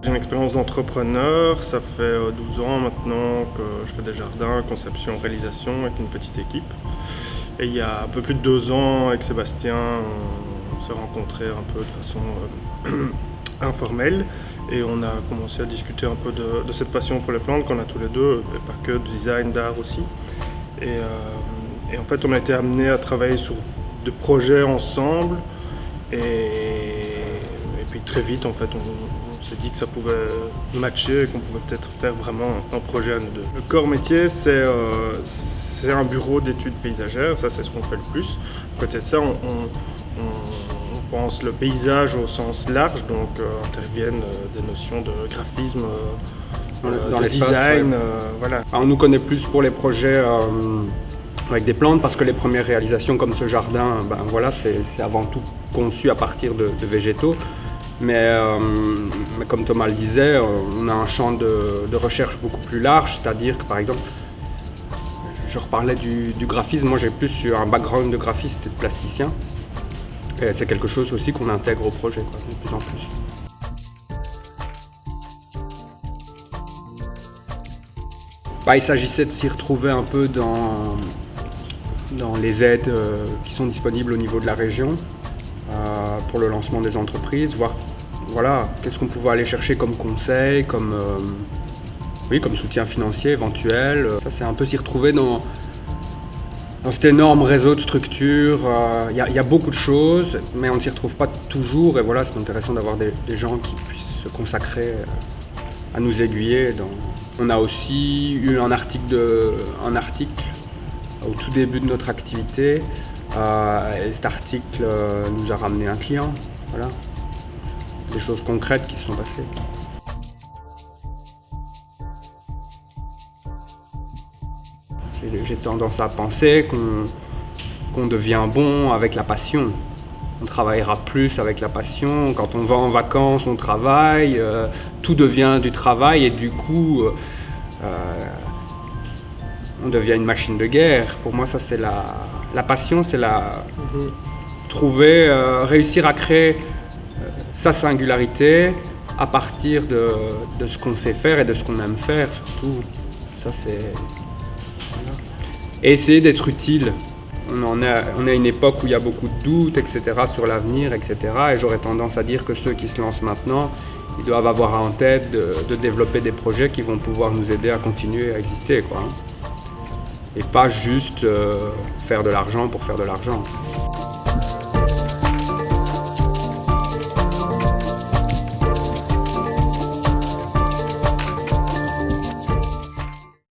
J'ai une expérience d'entrepreneur, ça fait 12 ans maintenant que je fais des jardins, conception, réalisation avec une petite équipe. Et il y a un peu plus de 2 ans, avec Sébastien, on s'est rencontrés un peu de façon informelle et on a commencé à discuter un peu de cette passion pour les plantes qu'on a tous les deux, et pas que de design, d'art aussi. Et en fait, on a été amenés à travailler sur des projets ensemble et puis très vite, en fait, on s'est dit que ça pouvait matcher et qu'on pouvait peut-être faire vraiment un projet à nous deux. Le corps métier, c'est un bureau d'études paysagères, ça c'est ce qu'on fait le plus. À côté de ça, on pense le paysage au sens large, donc interviennent des notions de graphisme, dans de design, voilà. On nous connaît plus pour les projets avec des plantes parce que les premières réalisations comme ce jardin, voilà, c'est avant tout conçu à partir de végétaux. Mais comme Thomas le disait, on a un champ de recherche beaucoup plus large, c'est-à-dire que par exemple, je reparlais du graphisme, moi j'ai plus un background de graphiste et de plasticien. Et c'est quelque chose aussi qu'on intègre au projet, quoi, de plus en plus. Il s'agissait de s'y retrouver un peu dans les aides qui sont disponibles au niveau de la région pour le lancement des entreprises, voir voilà, qu'est-ce qu'on pouvait aller chercher comme conseil, comme soutien financier éventuel. Ça, c'est un peu s'y retrouver dans cet énorme réseau de structures. Il y a beaucoup de choses, mais on ne s'y retrouve pas toujours. Et voilà, c'est intéressant d'avoir des gens qui puissent se consacrer à nous aiguiller. On a aussi eu un article au tout début de notre activité. Et cet article nous a ramené un client. Voilà. Des choses concrètes qui se sont passées. J'ai tendance à penser qu'on devient bon avec la passion. On travaillera plus avec la passion. Quand on va en vacances, on travaille. Tout devient du travail et du coup, on devient une machine de guerre. Pour moi, ça c'est la passion, c'est réussir à créer sa singularité à partir de ce qu'on sait faire et de ce qu'on aime faire surtout. Ça c'est... Voilà. Et essayer d'être utile. On est à une époque où il y a beaucoup de doutes, etc. sur l'avenir, etc. Et j'aurais tendance à dire que ceux qui se lancent maintenant, ils doivent avoir en tête de développer des projets qui vont pouvoir nous aider à continuer à exister, quoi. Et pas juste faire de l'argent pour faire de l'argent.